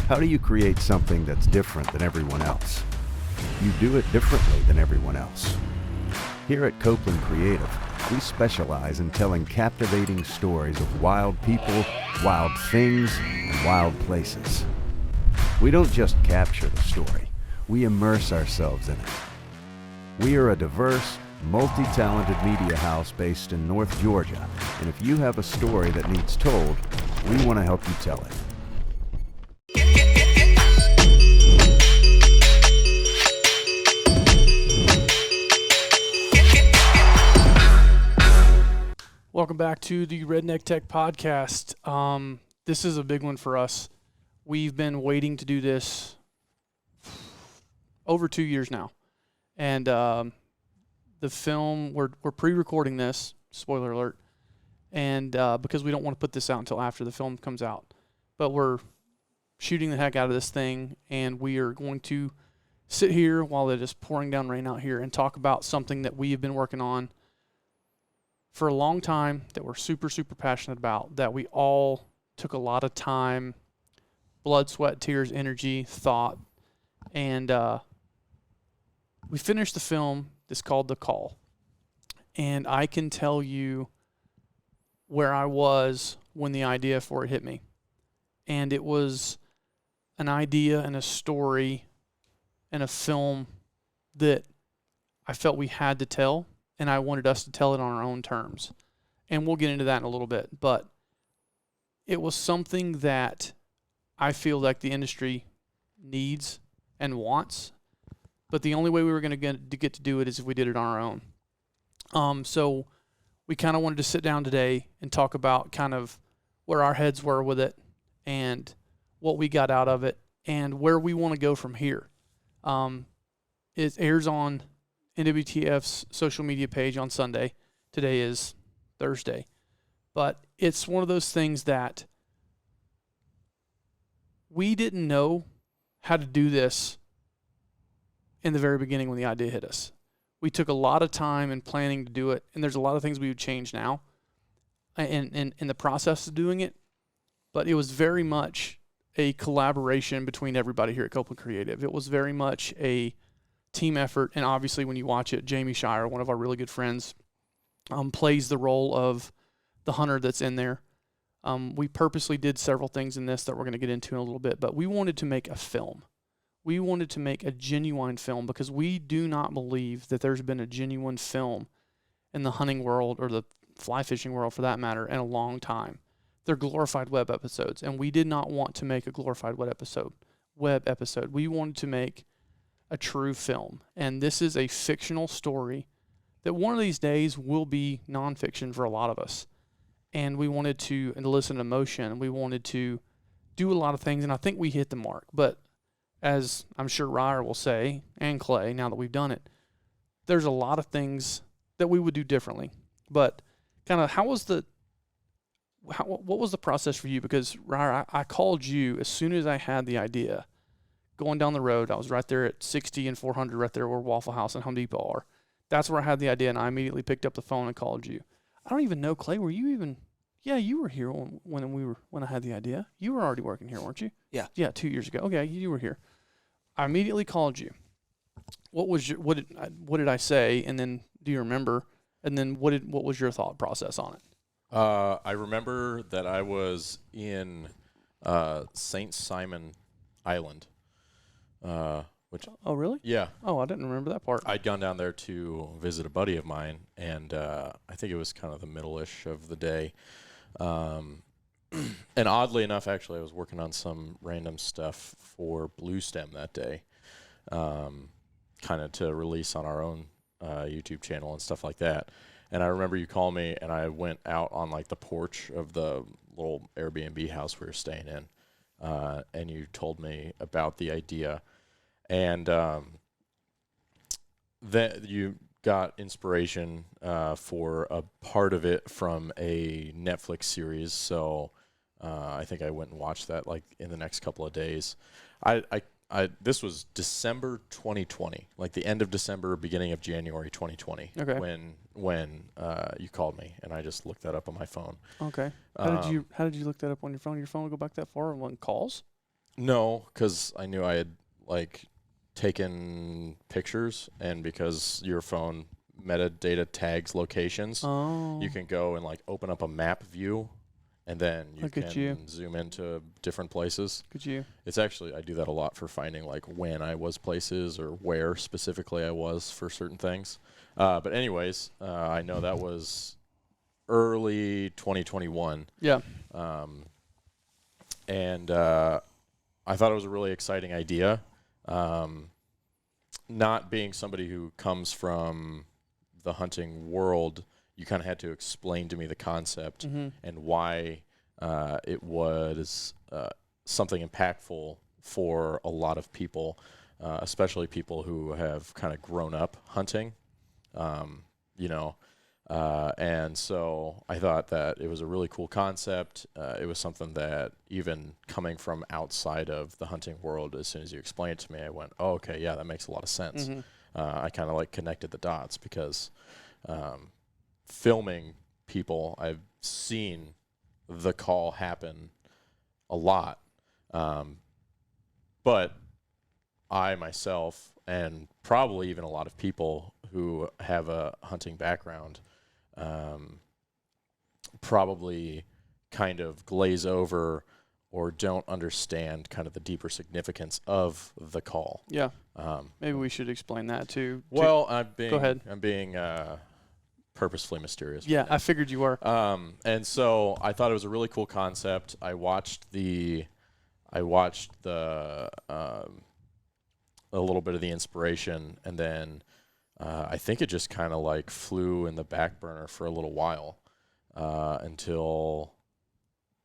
How do you create something that's different than everyone else? You do it differently than everyone else. Here at Copeland Creative, we specialize in telling captivating stories of wild people, wild things, and wild places. We don't just capture the story, we immerse ourselves in it. We are a diverse, multi-talented media house based in North Georgia, and if you have a story that needs told, we want to help you tell it. Welcome back to the Redneck Tech Podcast. This is a big one for us. We've been waiting to do this over 2 years now. And the film, we're pre-recording this, spoiler alert, and because we don't want to put this out until after the film comes out. But we're shooting the heck out of this thing, and we are going to sit here while it is pouring down rain out here and talk about something that we have been working on for a long time, that we're super, super passionate about, that we all took a lot of time, blood, sweat, tears, energy, thought, and we finished the film. It's called The Call. And I can tell you where I was when the idea for it hit me. And it was an idea and a story and a film that I felt we had to tell, and I wanted us to tell it on our own terms. And we'll get into that in a little bit. But it was something that I feel like the industry needs and wants. But the only way we were going to get to do it is if we did it on our own. So we kind of wanted to sit down today and talk about kind of where our heads were with it and what we got out of it and where we want to go from here. It airs on NWTF's social media page on Sunday. Today is Thursday. But it's one of those things that we didn't know how to do this in the very beginning when the idea hit us. We took a lot of time in planning to do it, and there's a lot of things we would change now in the process of doing it, but it was very much a collaboration between everybody here at Copeland Creative. It was very much a team effort, and obviously when you watch it, Jamie Shire, one of our really good friends, plays the role of the hunter that's in there. We purposely did several things in this that we're going to get into in a little bit, but we wanted to make a film. We wanted to make a genuine film because we do not believe that there's been a genuine film in the hunting world or the fly fishing world for that matter in a long time. They're glorified web episodes, and we did not want to make a glorified web episode. We wanted to make a true film, and this is a fictional story that one of these days will be nonfiction for a lot of us. And we wanted to elicit emotion, and we wanted to do a lot of things, and I think we hit the mark. But as I'm sure Ryer will say, and Clay, now that we've done it, there's a lot of things that we would do differently. But kind of what was the process for you? Because Ryer, I called you as soon as I had the idea. Going down the road, I was right there at 60 and 400, right there where Waffle House and Home Depot are. That's where I had the idea, and I immediately picked up the phone and called you. I don't even know, Clay, were you even... Yeah, you were here when I had the idea. You were already working here, weren't you? Yeah. Yeah, 2 years ago. Okay, you were here. I immediately called you. What did I say? And then do you remember? And then what was your thought process on it? I remember that I was in St. Simon Island. Oh, really? Yeah. Oh, I didn't remember that part. I'd gone down there to visit a buddy of mine, and I think it was kind of the middle-ish of the day. And oddly enough, actually, I was working on some random stuff for Blue Stem that day, kind of to release on our own YouTube channel and stuff like that. And I remember you called me, and I went out on like the porch of the little Airbnb house we were staying in, and you told me about the idea. And that you got inspiration for a part of it from a Netflix series, so I think I went and watched that like in the next couple of days. This was December 2020, like the end of December, beginning of January 2020. Okay. When you called me, and I just looked that up on my phone. Okay. How did you look that up on your phone? Your phone would go back that far and calls? No, because I knew I had like taken pictures, and because your phone metadata tags locations, you can go and like open up a map view, and then you can zoom into different places. It's actually, I do that a lot for finding like when I was places or where specifically I was for certain things. But anyways, I know that was early 2021. Yeah. And I thought it was a really exciting idea. Not being somebody who comes from the hunting world, you kind of had to explain to me the concept and why it was something impactful for a lot of people, especially people who have kind of grown up hunting, and so I thought that it was a really cool concept. It was something that even coming from outside of the hunting world, as soon as you explained it to me, I went, oh, okay, yeah, that makes a lot of sense. I kind of like connected the dots because filming people, I've seen the call happen a lot. But I myself, and probably even a lot of people who have a hunting background, probably kind of glaze over or don't understand kind of the deeper significance of the call. Yeah. Maybe we should explain that too. Well, go ahead. I'm being purposefully mysterious. Yeah, I figured you were. And so I thought it was a really cool concept. I watched a little bit of the inspiration, and then I think it just kind of like flew in the back burner for a little while until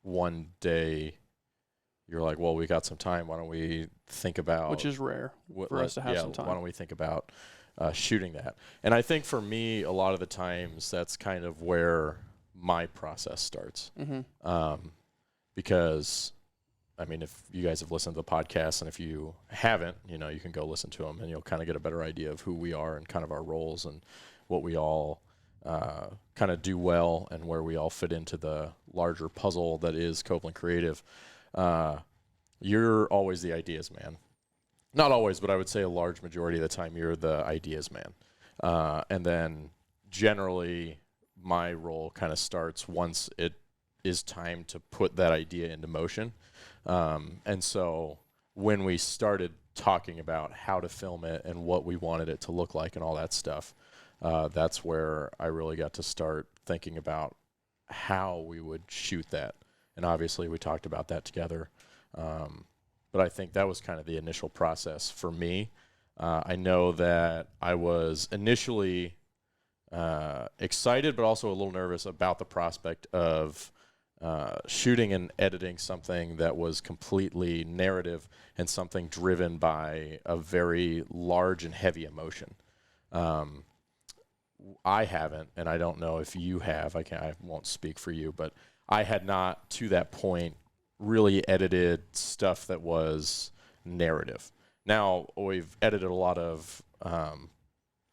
one day you're like, well, we got some time. Why don't we think about... Which is rare for us to have some time. Why don't we think about shooting that? And I think for me, a lot of the times, that's kind of where my process starts. Because... I mean, if you guys have listened to the podcast, and if you haven't, you can go listen to them, and you'll kind of get a better idea of who we are and kind of our roles and what we all kind of do well and where we all fit into the larger puzzle that is Copeland Creative. You're always the ideas man. Not always, but I would say a large majority of the time you're the ideas man. And then generally my role kind of starts once it is time to put that idea into motion. And so when we started talking about how to film it and what we wanted it to look like and all that stuff, that's where I really got to start thinking about how we would shoot that. And obviously we talked about that together. But I think that was kind of the initial process for me. I know that I was initially excited, but also a little nervous about the prospect of shooting and editing something that was completely narrative and something driven by a very large and heavy emotion. I haven't, and I don't know if you have. I won't speak for you, but I had not, to that point, really edited stuff that was narrative. Now, we've edited a lot of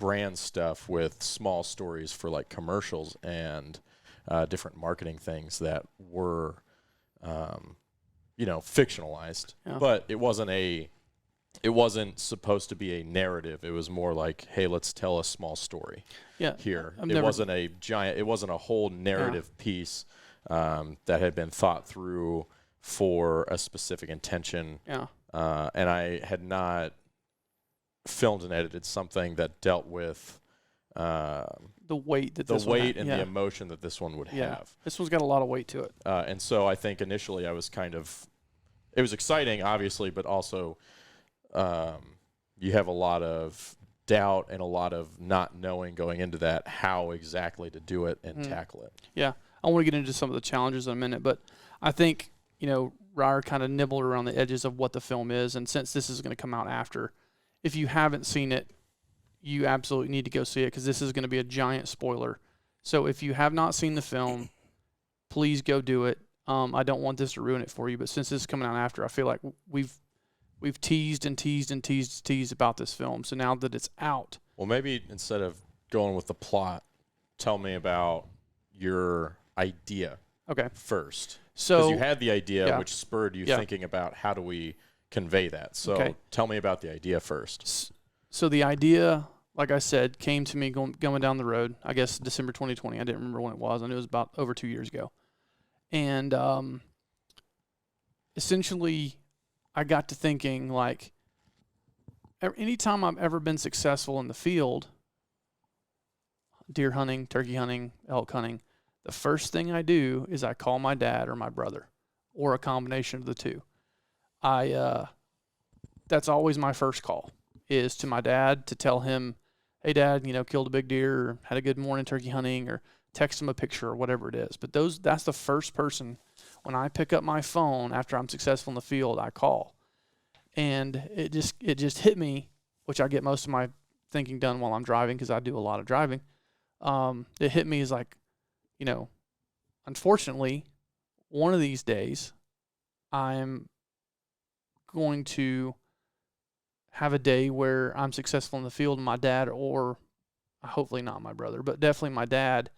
brand stuff with small stories for like commercials and different marketing things that were, fictionalized, but it wasn't supposed to be a narrative. It was more like, hey, let's tell a small story. Here. It wasn't a whole narrative piece that had been thought through for a specific intention. And I had not filmed and edited something that dealt with the weight that the emotion that this one would have. This one's got a lot of weight to it. And so I think initially I was it was exciting, obviously, but also you have a lot of doubt and a lot of not knowing going into that how exactly to do it and tackle it. Yeah. I want to get into some of the challenges in a minute, but I think, Ryer kind of nibbled around the edges of what the film is, and since this is going to come out after, if you haven't seen it, you absolutely need to go see it because this is going to be a giant spoiler. So if you have not seen the film, please go do it. I don't want this to ruin it for you, but since this is coming out after, I feel like we've teased and teased and teased about this film. So now that it's out. Well, maybe instead of going with the plot, tell me about your idea first. So, because you had the idea, which spurred you thinking about how do we convey that. So tell me about the idea first. So the idea, like I said, came to me going down the road, I guess December 2020. I didn't remember when it was. I knew it was about over 2 years ago. And essentially, I got to thinking, like, anytime I've ever been successful in the field, deer hunting, turkey hunting, elk hunting, the first thing I do is I call my dad or my brother, or a combination of the two. That's always my first call, is to my dad to tell him, hey, Dad, killed a big deer, or had a good morning turkey hunting, or text him a picture or whatever it is. But that's the first person, when I pick up my phone after I'm successful in the field, I call. And it just hit me, which I get most of my thinking done while I'm driving, because I do a lot of driving. It hit me as like, unfortunately, one of these days, I'm going to have a day where I'm successful in the field, and my dad, or hopefully not my brother, but definitely my dad,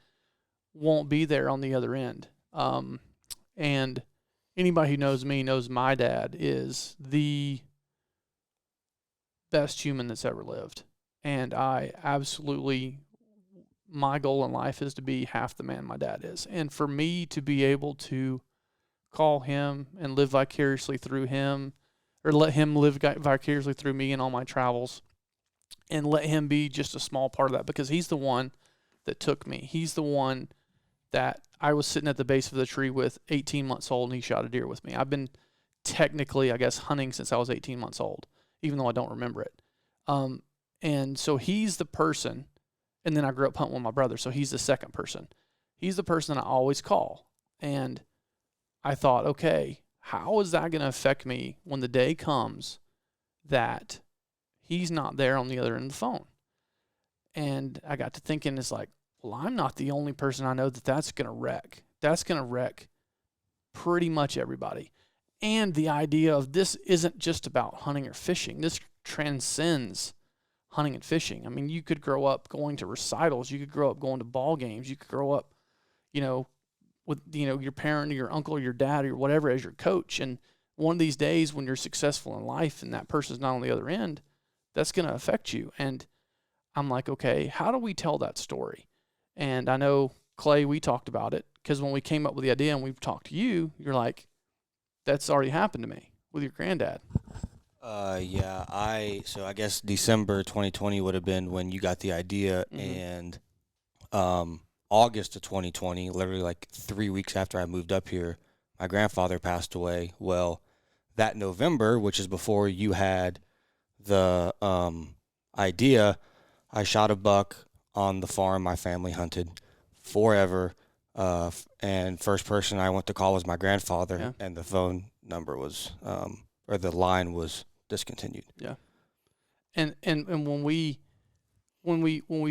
won't be there on the other end. And anybody who knows me knows my dad is the best human that's ever lived. And my goal in life is to be half the man my dad is. And for me to be able to call him and live vicariously through him, or let him live vicariously through me in all my travels, and let him be just a small part of that, because he's the one that took me. He's the one that I was sitting at the base of the tree with 18 months old, and he shot a deer with me. I've been technically, I guess, hunting since I was 18 months old, even though I don't remember it. And so he's the person, and then I grew up hunting with my brother, so he's the second person. He's the person I always call. And I thought, okay, how is that going to affect me when the day comes that he's not there on the other end of the phone? And I got to thinking, it's like, well, I'm not the only person I know that's going to wreck. That's going to wreck pretty much everybody. And the idea of this isn't just about hunting or fishing. This transcends hunting and fishing. I mean, you could grow up going to recitals. You could grow up going to ball games. You could grow up, with, your parent or your uncle or your dad or whatever as your coach. And one of these days when you're successful in life and that person's not on the other end, that's going to affect you. And I'm like, okay, how do we tell that story? And I know, Clay, we talked about it, because when we came up with the idea and we've talked to you, you're like, that's already happened to me with your granddad. Yeah, so I guess December 2020 would have been when you got the idea, and August of 2020, literally like 3 weeks after I moved up here, my grandfather passed away. Well, that November, which is before you had the idea, I shot a buck on the farm my family hunted forever, and first person I went to call was my grandfather, and the phone number was, or the line was discontinued. Yeah. And when we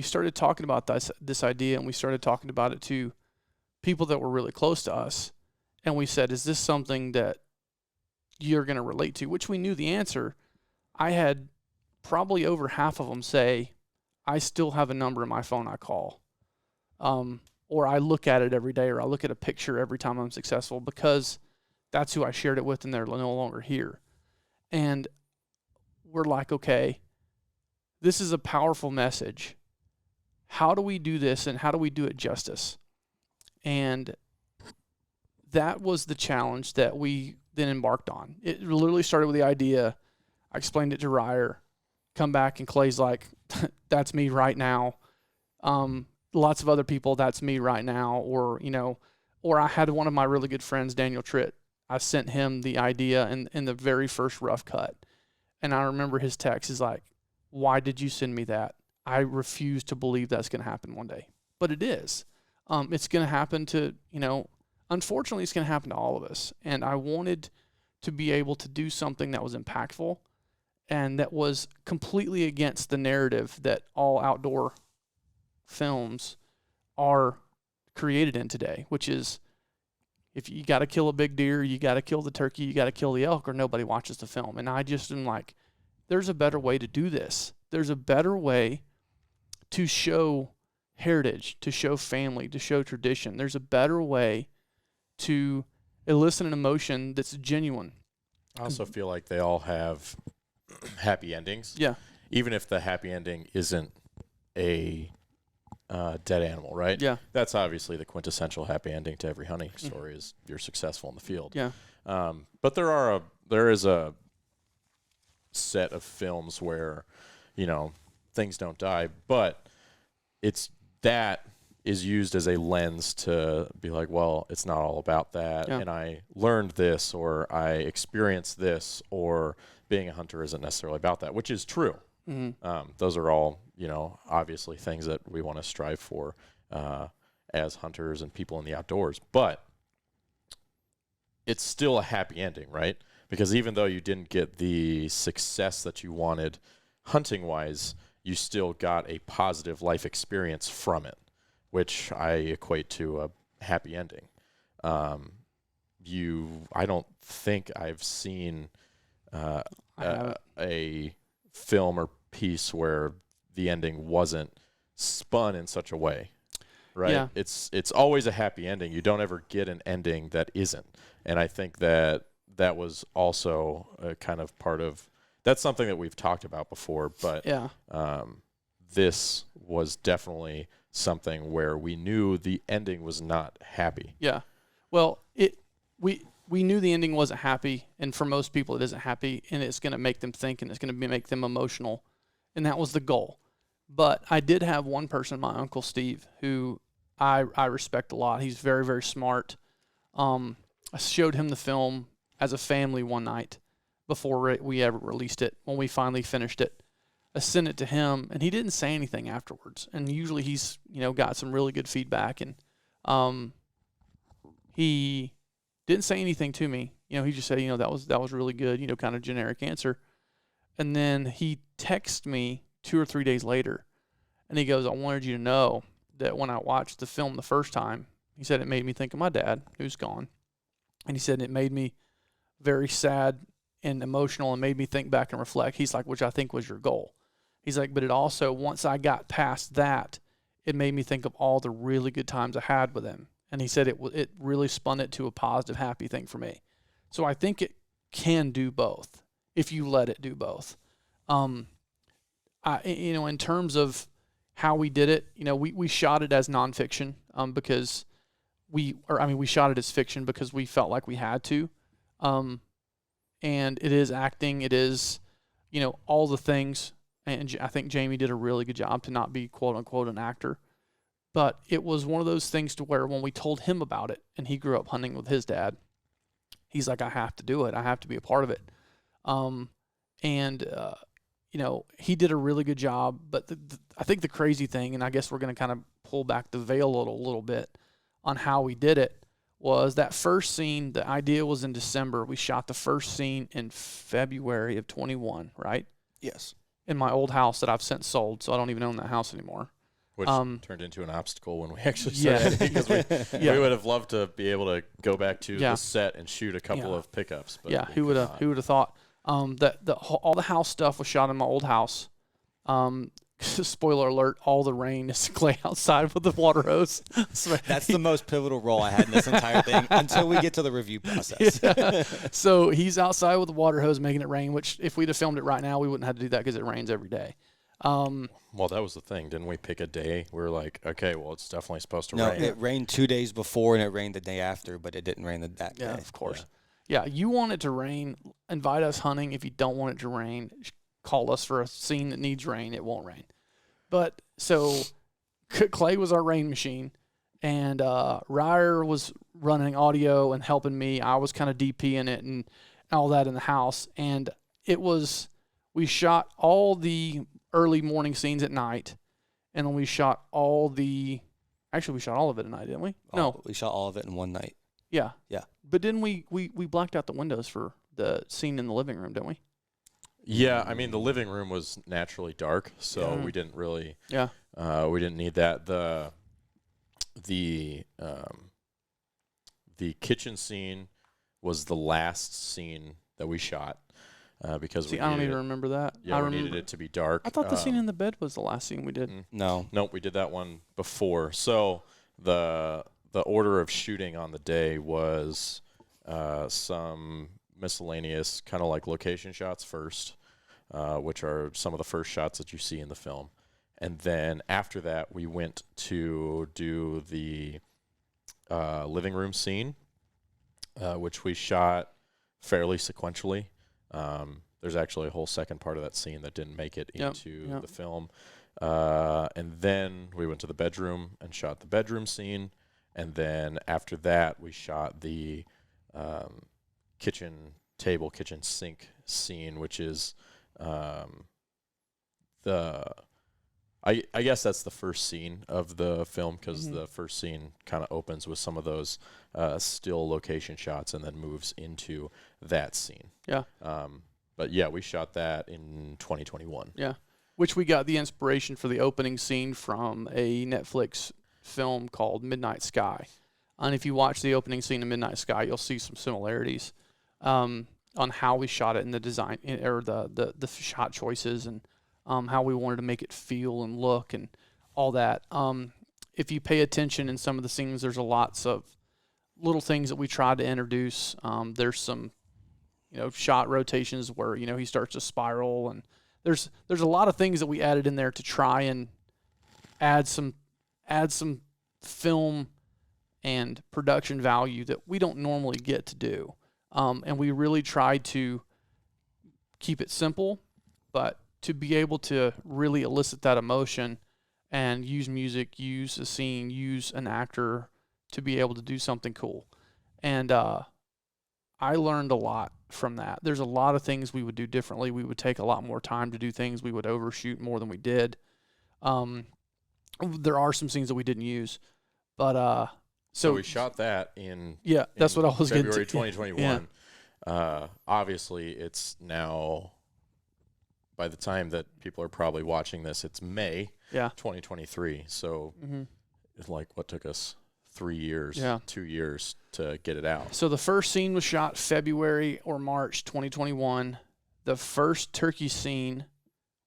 started talking about this idea, and we started talking about it to people that were really close to us, and we said, is this something that you're going to relate to? Which we knew the answer. I had probably over half of them say, I still have a number in my phone I call. Or I look at it every day, or I look at a picture every time I'm successful, because that's who I shared it with, and they're no longer here. And we're like, okay, this is a powerful message. How do we do this, and how do we do it justice? And that was the challenge that we then embarked on. It literally started with the idea. I explained it to Ryer. Come back, and Clay's like, that's me right now. Lots of other people, that's me right now. Or I had one of my really good friends, Daniel Tritt. I sent him the idea in the very first rough cut. And I remember his text is like, why did you send me that? I refuse to believe that's going to happen one day. But it is. It's going to happen to, unfortunately, it's going to happen to all of us. And I wanted to be able to do something that was impactful and that was completely against the narrative that all outdoor films are created in today, which is, if you got to kill a big deer, you got to kill the turkey, you got to kill the elk, or nobody watches the film. And I just am like, there's a better way to do this. There's a better way to show heritage, to show family, to show tradition. There's a better way to elicit an emotion that's genuine. I also feel like they all have happy endings. Yeah. Even if the happy ending isn't a dead animal, right? Yeah. That's obviously the quintessential happy ending to every hunting story is you're successful in the field. Yeah. But there is a set of films where, things don't die, but that is used as a lens to be like, well, it's not all about that. Yeah. And I learned this, or I experienced this, or being a hunter isn't necessarily about that, which is true. Mm-hmm. Those are all, obviously things that we want to strive for as hunters and people in the outdoors. But it's still a happy ending, right? Because even though you didn't get the success that you wanted hunting-wise, you still got a positive life experience from it, which I equate to a happy ending. I don't think I've seen a film or piece where the ending wasn't spun in such a way, right? Yeah. It's always a happy ending. You don't ever get an ending that isn't. And I think that was also a kind of part of that's something that we've talked about before, but Yeah. This was definitely something where we knew the ending was not happy. Yeah. Well, we knew the ending wasn't happy, and for most people it isn't happy, and it's going to make them think, and it's going to make them emotional, and that was the goal. But I did have one person, my Uncle Steve, who I respect a lot. He's very, very smart. I showed him the film as a family one night before we ever released it. When we finally finished it, I sent it to him, and he didn't say anything afterwards. And usually he's got some really good feedback, and he didn't say anything to me. He just said, that was really good, kind of generic answer. And then he texted me 2 or 3 days later, and he goes, I wanted you to know that when I watched the film the first time, he said it made me think of my dad, who's gone. And he said it made me very sad and emotional and made me think back and reflect. He's like, which I think was your goal. He's like, but it also, once I got past that, it made me think of all the really good times I had with him. And he said it really spun it to a positive, happy thing for me. So I think it can do both if you let it do both. In terms of how we did it, we shot it as nonfiction because we shot it as fiction because we felt like we had to. And it is acting, it is, all the things. And I think Jamie did a really good job to not be quote unquote an actor. But it was one of those things to where when we told him about it, and he grew up hunting with his dad, he's like, I have to do it. I have to be a part of it. He did a really good job. But I think the crazy thing, and I guess we're going to kind of pull back the veil a little bit on how we did it, was that first scene. The idea was in December. We shot the first scene in February of 21, right? Yes. In my old house that I've since sold, so I don't even own that house anymore. Which turned into an obstacle when we actually started because we would have loved to be able to go back to the set and shoot a couple of pickups. But who would have thought that all the house stuff was shot in my old house. Spoiler alert, all the rain is Clay outside with the water hose. That's the most pivotal role I had in this entire thing until we get to the review process. Yeah. So he's outside with the water hose making it rain, which if we'd have filmed it right now, we wouldn't have to do that because it rains every day. Well, that was the thing. Didn't we pick a day? We were like, okay, well, it's definitely supposed to rain. No, it rained 2 days before and it rained the day after, but it didn't rain that day. Yeah, of course. Yeah, you want it to rain, invite us hunting. If you don't want it to rain, call us for a scene that needs rain. It won't rain. But so Clay was our rain machine, and Ryer was running audio and helping me. I was kind of DPing it and all that in the house. And we shot all the early morning scenes at night, and then we shot all of it at night, didn't we? No. We shot all of it in one night. Yeah. Yeah. But didn't we blacked out the windows for the scene in the living room, didn't we? Yeah, I mean, the living room was naturally dark, so we didn't really we didn't need that. The kitchen scene was the last scene that we shot because I don't even remember that. Yeah, we needed it to be dark. I thought the scene in the bed was the last scene we did. Nope, we did that one before. So the order of shooting on the day was some miscellaneous kind of like location shots first, which are some of the first shots that you see in the film. And then after that, we went to do the living room scene, which we shot fairly sequentially. There's actually a whole second part of that scene that didn't make it into the film. And then we went to the bedroom and shot the bedroom scene. And then after that, we shot the kitchen table, kitchen sink scene, which is I guess that's the first scene of the film, because the first scene kind of opens with some of those still location shots and then moves into that scene. Yeah. But yeah, we shot that in 2021. Yeah. Which we got the inspiration for the opening scene from a Netflix film called Midnight Sky. And if you watch the opening scene of Midnight Sky, you'll see some similarities on how we shot it in the design, or the shot choices, and how we wanted to make it feel and look and all that. If you pay attention in some of the scenes, there's lots of little things that we tried to introduce. There's some, shot rotations where, he starts to spiral, and there's a lot of things that we added in there to try and add some film and production value that we don't normally get to do. And we really tried to keep it simple, but to be able to really elicit that emotion and use music, use a scene, use an actor to be able to do something cool. And I learned a lot from that. There's a lot of things we would do differently. We would take a lot more time to do things. We would overshoot more than we did. There are some scenes that we didn't use, but so we shot that in that's what I was getting to. February 2021. Yeah. Obviously, it's now, by the time that people are probably watching this, it's May 2023. So it's like, what took us 3 years, 2 years to get it out. So the first scene was shot February or March 2021. The first turkey scene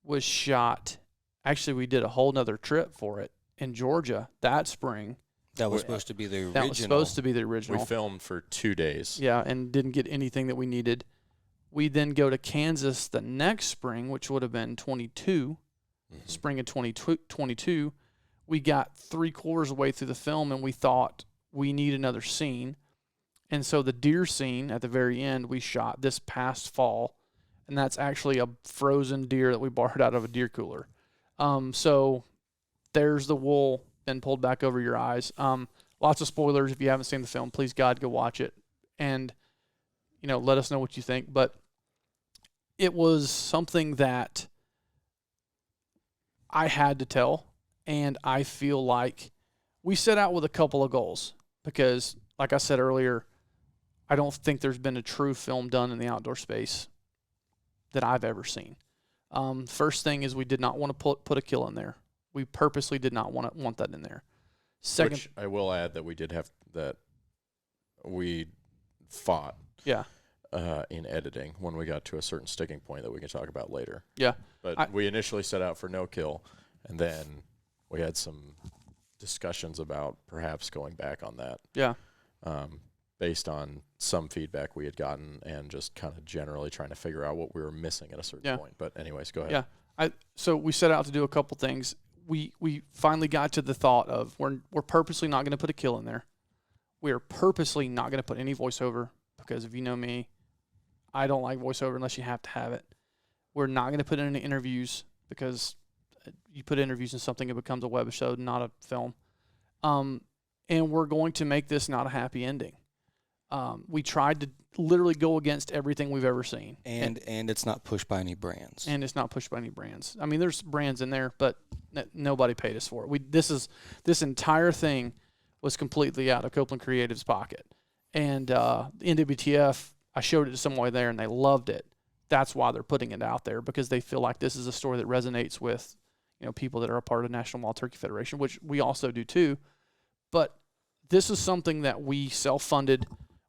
was shot, actually we did a whole nother trip for it in Georgia that spring. That was supposed to be the original. That was supposed to be the original. We filmed for 2 days. Yeah, and didn't get anything that we needed. We then go to Kansas the next spring, which would have been 22, spring of 2022. We got 3/4 of the way through the film, and we thought we need another scene. And so the deer scene at the very end we shot this past fall, and that's actually a frozen deer that we borrowed out of a deer cooler. So there's the wool been pulled back over your eyes. Lots of spoilers. If you haven't seen the film, please God, go watch it. And, let us know what you think. But it was something that I had to tell. And I feel like we set out with a couple of goals because, like I said earlier, I don't think there's been a true film done in the outdoor space that I've ever seen. First thing is we did not want to put a kill in there. We purposely did not want that in there. Second, which I will add that we did have that we fought in editing when we got to a certain sticking point that we can talk about later. Yeah. But we initially set out for no kill, and then we had some discussions about perhaps going back on that. Yeah. Based on some feedback we had gotten and just kind of generally trying to figure out what we were missing at a certain point. But anyways, go ahead. Yeah. So we set out to do a couple things. We finally got to the thought of we're purposely not going to put a kill in there. We are purposely not going to put any voiceover because if you know me, I don't like voiceover unless you have to have it. We're not going to put in any interviews because you put interviews in something, it becomes a webisode, not a film. And we're going to make this not a happy ending. We tried to literally go against everything we've ever seen. And it's not pushed by any brands. And it's not pushed by any brands. I mean, there's brands in there, but nobody paid us for it. This entire thing was completely out of Copeland Creative's pocket. And NWTF, I showed it to someone there, and they loved it. That's why they're putting it out there, because they feel like this is a story that resonates with people that are a part of the National Wild Turkey Federation, which we also do too. But this is something that we self-funded.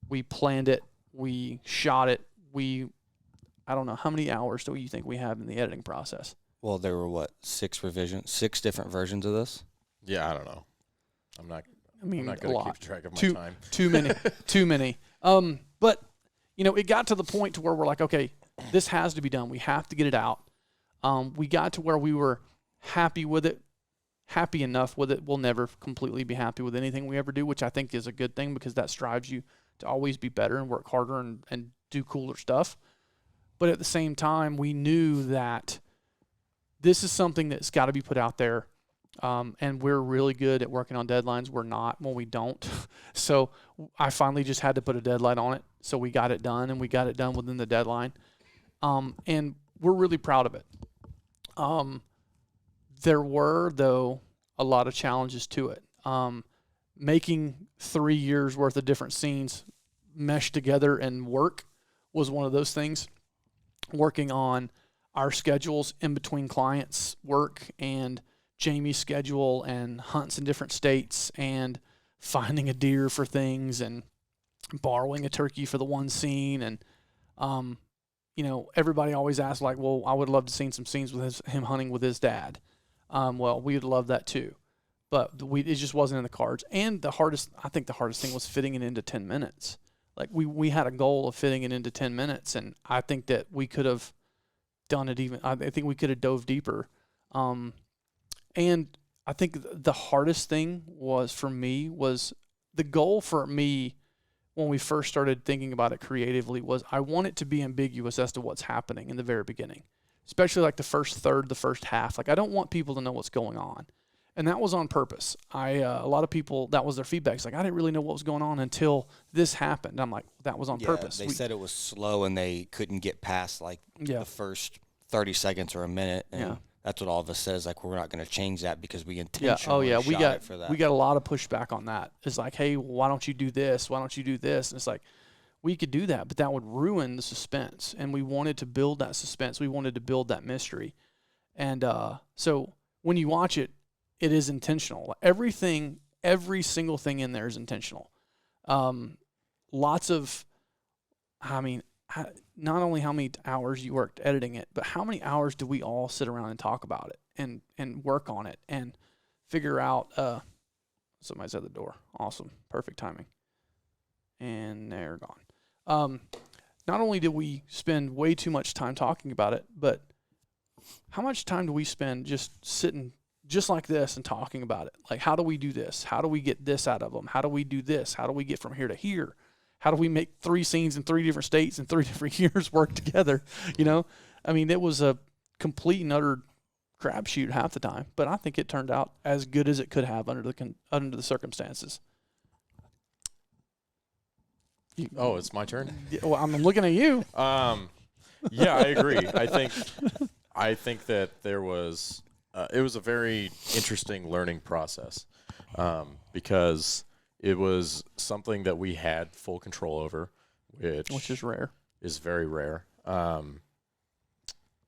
We planned it. We shot it. I don't know, how many hours do you think we have in the editing process? Well, there were, 6 different versions of this? Yeah, I don't know. I'm not going to keep track of my time. Too many. Too many. But, it got to the point to where we're like, okay, this has to be done. We have to get it out. We got to where we were happy with it, happy enough with it. We'll never completely be happy with anything we ever do, which I think is a good thing because that strives you to always be better and work harder and do cooler stuff. But at the same time, we knew that this is something that's got to be put out there. And we're really good at working on deadlines. We're not when we don't. So I finally just had to put a deadline on it. So we got it done, and we got it done within the deadline. And we're really proud of it. There were, though, a lot of challenges to it. Making 3 years worth of different scenes mesh together and work was one of those things. Working on our schedules in between clients' work and Jamie's schedule and hunts in different states and finding a deer for things and borrowing a turkey for the one scene. And, everybody always asks, like, well, I would love to see some scenes with him hunting with his dad. Well, we would love that too. But it just wasn't in the cards. And I think the hardest thing was fitting it into 10 minutes. Like, we had a goal of fitting it into 10 minutes, and I think that we could have done it I think we could have dove deeper. And I think the hardest thing was the goal for me when we first started thinking about it creatively was I want it to be ambiguous as to what's happening in the very beginning, especially like the first third, the first half. Like, I don't want people to know what's going on. And that was on purpose. A lot of people, that was their feedback. It's like, I didn't really know what was going on until this happened. I'm like, that was on purpose. They said it was slow and they couldn't get past the first 30 seconds or a minute. And that's what all of us says. Like, we're not going to change that because we intentionally shot it for that. We got a lot of pushback on that. It's like, hey, why don't you do this? Why don't you do this? And it's like, we could do that, but that would ruin the suspense. And we wanted to build that suspense. We wanted to build that mystery. And so when you watch it, it is intentional. Every single thing in there is intentional. Not only how many hours you worked editing it, but how many hours do we all sit around and talk about it and work on it and figure out, somebody's at the door. Awesome. Perfect timing. And they're gone. Not only did we spend way too much time talking about it, but how much time do we spend just sitting just like this and talking about it? Like, how do we do this? How do we get this out of them? How do we do this? How do we get from here to here? How do we make 3 scenes in 3 different states in 3 different years work together? It was a complete and utter crapshoot half the time, but I think it turned out as good as it could have under the circumstances. It's my turn. Well, I'm looking at you. Yeah, I agree. I think that there was it was a very interesting learning process because it was something that we had full control over, which is rare. Is very rare.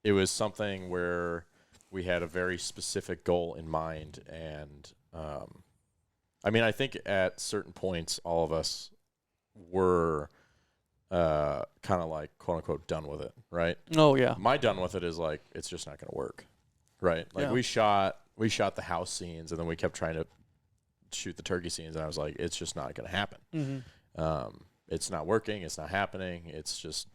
It was something where we had a very specific goal in mind, and I think at certain points all of us were kind of like quote unquote done with it, right? Oh yeah. My done with it is like it's just not going to work, right? Like we shot the house scenes, and then we kept trying to shoot the turkey scenes, and I was like, it's just not going to happen. Mm-hmm. It's not working. It's not happening. It's just,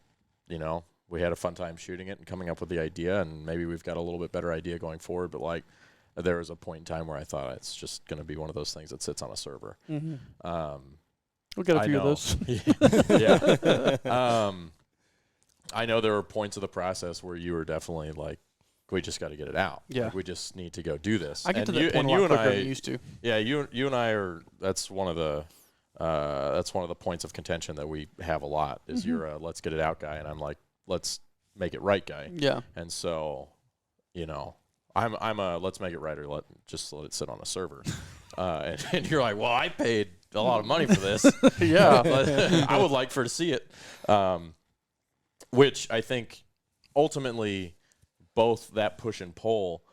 we had a fun time shooting it and coming up with the idea, and maybe we've got a little bit better idea going forward. But like, there was a point in time where I thought it's just going to be one of those things that sits on a server. Mm-hmm. We'll get a few of those. Yeah. I know there were points of the process where you were definitely like, we just got to get it out. Yeah. Like, we just need to go do this. I get to that point a lot quicker than I used to. Yeah, you and I are. That's one of the points of contention that we have a lot. Is you're a let's get it out guy, and I'm like, let's make it right guy. Yeah. And so, I'm a let's make it right or let it sit on a server. And you're like, well, I paid a lot of money for this. Yeah. But I would like to see it. Which I think ultimately both that push and pull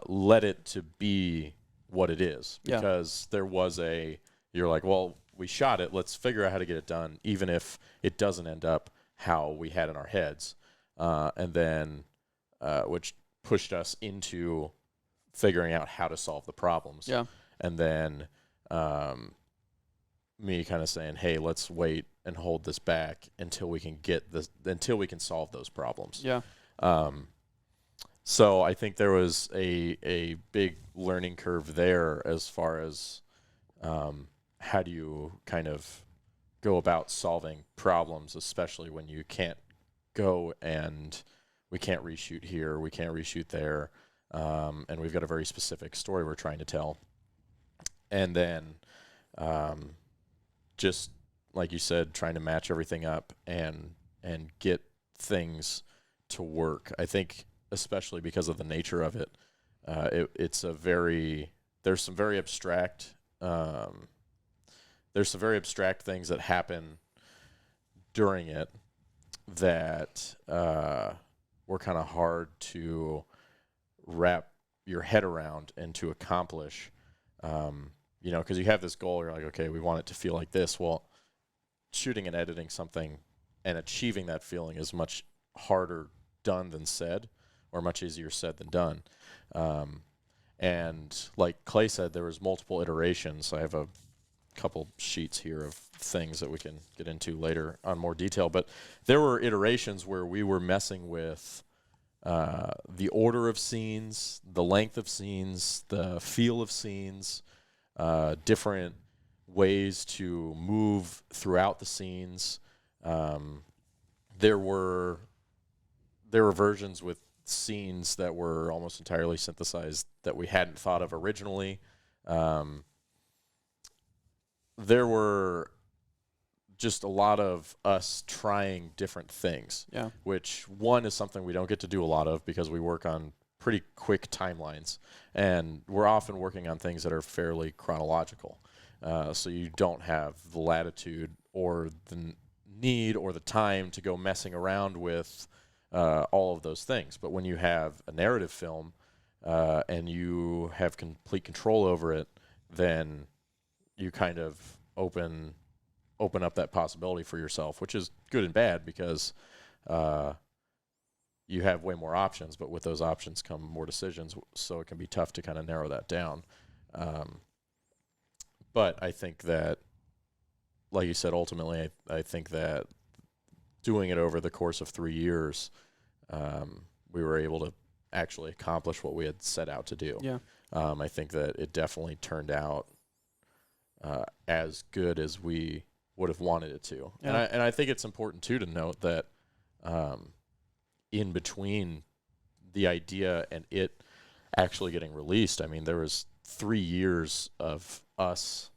led it to be what it is. Because there was you're like, well, we shot it. Let's figure out how to get it done, even if it doesn't end up how we had in our heads. And then, which pushed us into figuring out how to solve the problems. Yeah. And then me kind of saying, hey, let's wait and hold this back until we can solve those problems. Yeah. So I think there was a big learning curve there as far as how do you kind of go about solving problems, especially when you can't go and we can't reshoot here, we can't reshoot there, and we've got a very specific story we're trying to tell. And then just like you said, trying to match everything up and get things to work. I think especially because of the nature of it, there's some very abstract things that happen during it that were kind of hard to wrap your head around and to accomplish. Because you have this goal, you're like, okay, we want it to feel like this. Well, shooting and editing something and achieving that feeling is much harder done than said, or much easier said than done. And like Clay said, there was multiple iterations. I have a couple sheets here of things that we can get into later on more detail, but there were iterations where we were messing with the order of scenes, the length of scenes, the feel of scenes, different ways to move throughout the scenes. There were versions with scenes that were almost entirely synthesized that we hadn't thought of originally. There were just a lot of us trying different things, which one is something we don't get to do a lot of because we work on pretty quick timelines, and we're often working on things that are fairly chronological. So you don't have the latitude or the need or the time to go messing around with all of those things. But when you have a narrative film and you have complete control over it, then you kind of open up that possibility for yourself, which is good and bad because you have way more options, but with those options come more decisions, so it can be tough to kind of narrow that down. But I think that, like you said, ultimately, I think that doing it over the course of 3 years, we were able to actually accomplish what we had set out to do. Yeah. I think that it definitely turned out as good as we would have wanted it to. Yeah. And I think it's important, too, to note that in between the idea and it actually getting released, I mean, there was 3 years of us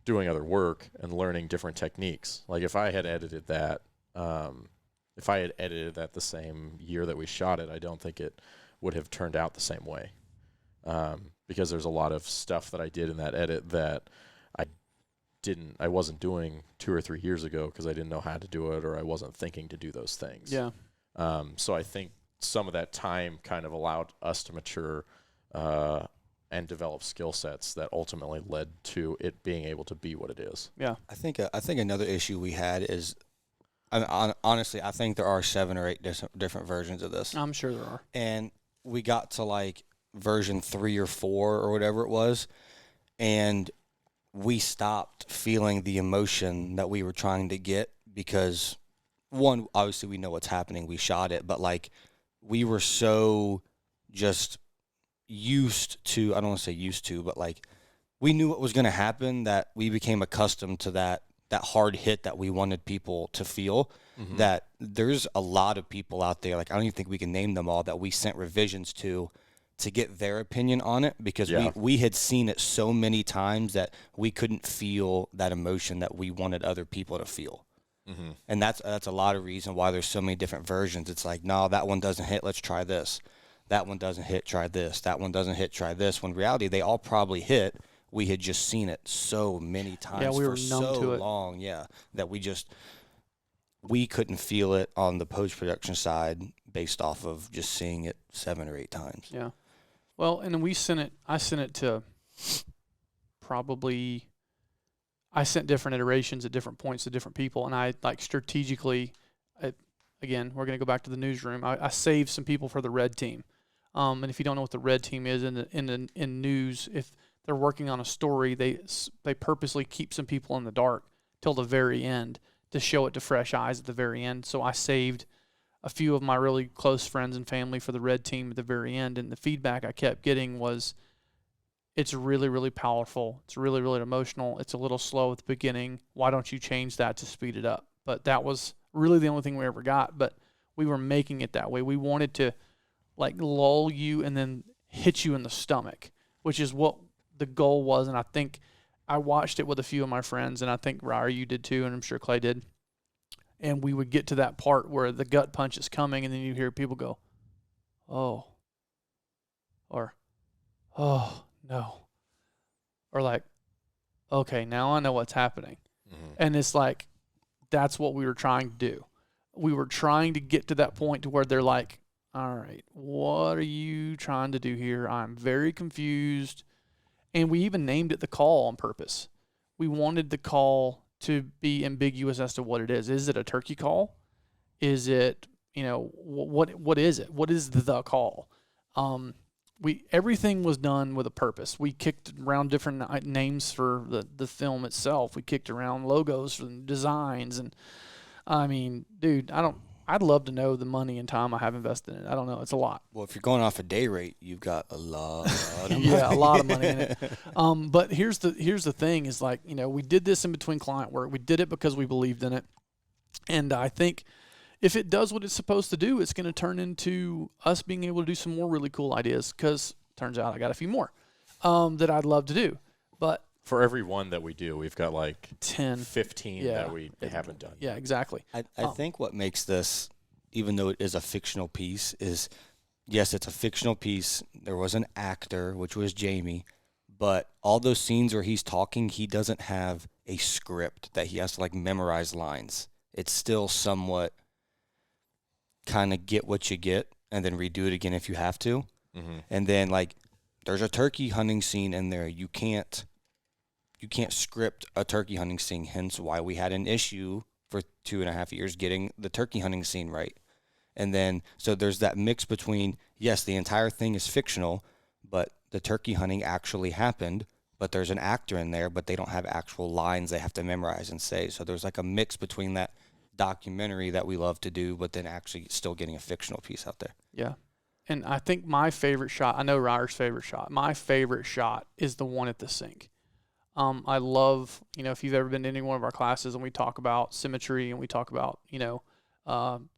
doing other work and learning different techniques. Like if I had edited that the same year that we shot it, I don't think it would have turned out the same way. Because there's a lot of stuff that I did in that edit that I wasn't doing 2 or 3 years ago because I didn't know how to do it, or I wasn't thinking to do those things. Yeah. So I think some of that time kind of allowed us to mature and develop skill sets that ultimately led to it being able to be what it is. Yeah. I think another issue we had is, honestly, I think there are 7 or 8 different versions of this. I'm sure there are. And we got to like version 3 or 4 or whatever it was, and we stopped feeling the emotion that we were trying to get because, one, obviously we know what's happening. We shot it, but like we were so just used to, I don't want to say used to, but like we knew what was going to happen, that we became accustomed to that hard hit that we wanted people to feel. Mm-hmm. That there's a lot of people out there, like I don't even think we can name them all, that we sent revisions to get their opinion on it because we had seen it so many times that we couldn't feel that emotion that we wanted other people to feel. Mm-hmm. And that's a lot of reason why there's so many different versions. It's like, no, that one doesn't hit, let's try this. That one doesn't hit, try this. That one doesn't hit, try this. When in reality, they all probably hit. We had just seen it so many times we for were so numb to it. long, that we couldn't feel it on the post-production side based off of just seeing it 7 or 8 times. Yeah. Well, and then I sent it to probably, I sent different iterations at different points to different people, and I like strategically, again, we're going to go back to the newsroom. I saved some people for the red team. And if you don't know what the red team is in news, if they're working on a story, they purposely keep some people in the dark till the very end to show it to fresh eyes at the very end. So I saved a few of my really close friends and family for the red team at the very end, and the feedback I kept getting was, it's really, really powerful. It's really, really emotional. It's a little slow at the beginning. Why don't you change that to speed it up? But that was really the only thing we ever got. But we were making it that way. We wanted to like lull you and then hit you in the stomach, which is what the goal was. And I think I watched it with a few of my friends, and I think Ryer, you did too, and I'm sure Clay did. And we would get to that part where the gut punch is coming, and then you hear people go, oh, or, oh, no. Or like, okay, now I know what's happening. Mm-hmm. And it's like, that's what we were trying to do. We were trying to get to that point to where they're like, all right, what are you trying to do here? I'm very confused. And we even named it the call on purpose. We wanted the call to be ambiguous as to what it is. Is it a turkey call? Is it, what is it? What is the call? Everything was done with a purpose. We kicked around different names for the film itself. We kicked around logos and designs, and I mean, dude, I'd love to know the money and time I have invested in it. I don't know. It's a lot. Well, if you're going off a day rate, you've got a lot of money. Yeah, a lot of money in it. But here's the thing is, like, we did this in between client work. We did it because we believed in it. And I think if it does what it's supposed to do, it's going to turn into us being able to do some more really cool ideas, because turns out I got a few more that I'd love to do. But for every one that we do, we've got like 10, 15 that we haven't done. Yeah, exactly. I think what makes this, even though it is a fictional piece, is, yes, it's a fictional piece. There was an actor, which was Jamie, but all those scenes where he's talking, he doesn't have a script that he has to like memorize lines. It's still somewhat kind of get what you get and then redo it again if you have to. Mm-hmm. And then like there's a turkey hunting scene in there. You can't script a turkey hunting scene, hence why we had an issue for 2.5 years getting the turkey hunting scene right. And then, so there's that mix between, yes, the entire thing is fictional, but the turkey hunting actually happened, but there's an actor in there, but they don't have actual lines they have to memorize and say. So there's like a mix between that documentary that we love to do, but then actually still getting a fictional piece out there. Yeah. And I think my favorite shot, I know Ryer's favorite shot, my favorite shot is the one at the sink. I love, if you've ever been to any one of our classes and we talk about symmetry and we talk about,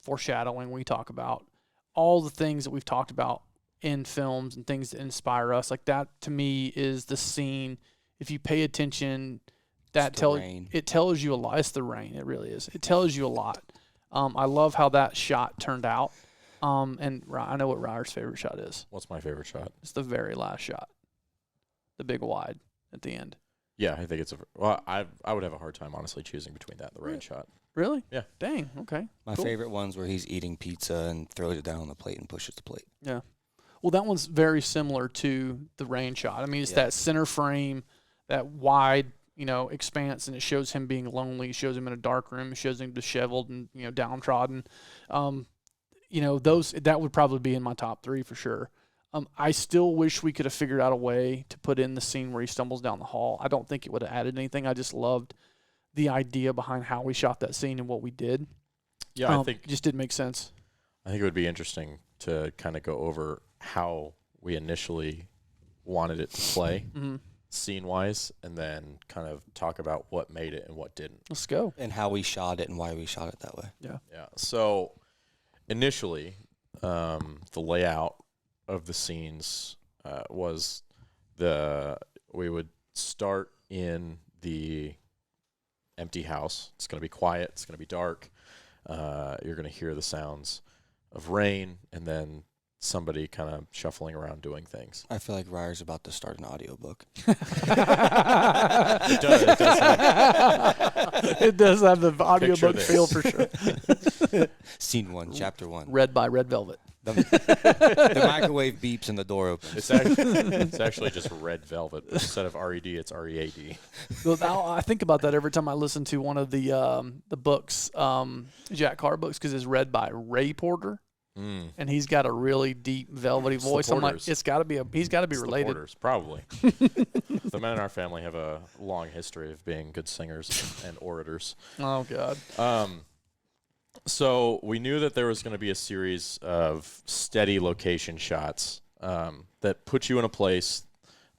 foreshadowing, we talk about all the things that we've talked about in films and things that inspire us. Like that to me is the scene. If you pay attention, it tells you a lot. It's the rain. It really is. It tells you a lot. I love how that shot turned out. And I know what Ryer's favorite shot is. What's my favorite shot? It's the very last shot. The big wide at the end. Yeah, I think I would have a hard time, honestly, choosing between that and the rain shot. Really? Yeah. Dang, okay. My favorite one's where he's eating pizza and throws it down on the plate and pushes the plate. Yeah. Well, that one's very similar to the rain shot. I mean, it's that center frame, that wide, expanse, and it shows him being lonely. It shows him in a dark room. It shows him disheveled and, downtrodden. That would probably be in my top 3 for sure. I still wish we could have figured out a way to put in the scene where he stumbles down the hall. I don't think it would have added anything. I just loved the idea behind how we shot that scene and what we did. Yeah, I think it just didn't make sense. I think it would be interesting to kind of go over how we initially wanted it to play, scene-wise, and then kind of talk about what made it and what didn't. Let's go. And how we shot it and why we shot it that way. Yeah. Yeah. So initially, the layout of the scenes was we would start in the empty house. It's going to be quiet. It's going to be dark. You're going to hear the sounds of rain and then somebody kind of shuffling around doing things. I feel like Ryer's about to start an audiobook. It does. It does have the audiobook feel for sure. Scene 1, chapter 1. Read by Red Velvet. The microwave beeps and the door opens. It's actually just Red Velvet. Instead of R-E-D, it's R-E-A-D. Well, I think about that every time I listen to one of the books, Jack Carr books, because it's read by Ray Porter. And he's got a really deep, velvety voice. I'm like, he's got to be related. Porters, probably. the men in our family have a long history of being good singers and orators. Oh God. So we knew that there was going to be a series of steady location shots that put you in a place,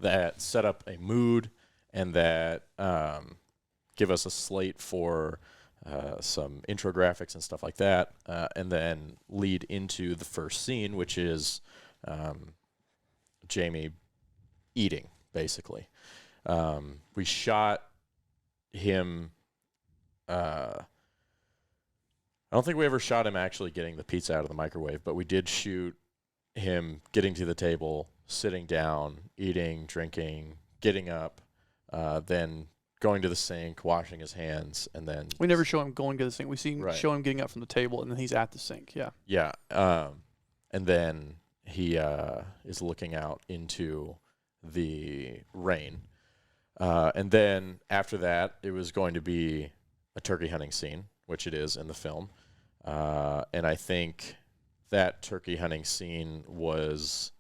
that set up a mood, and that give us a slate for some intro graphics and stuff like that, and then lead into the first scene, which is Jamie eating, basically. We shot him... I don't think we ever shot him actually getting the pizza out of the microwave, but we did shoot him getting to the table, sitting down, eating, drinking, getting up, then going to the sink, washing his hands, and then... We never show him going to the sink. We Right. show him getting up from the table, and then he's at the sink. Yeah. Yeah. And then he is looking out into the rain. And then after that, it was going to be a turkey hunting scene, which it is in the film. And I think that turkey hunting scene was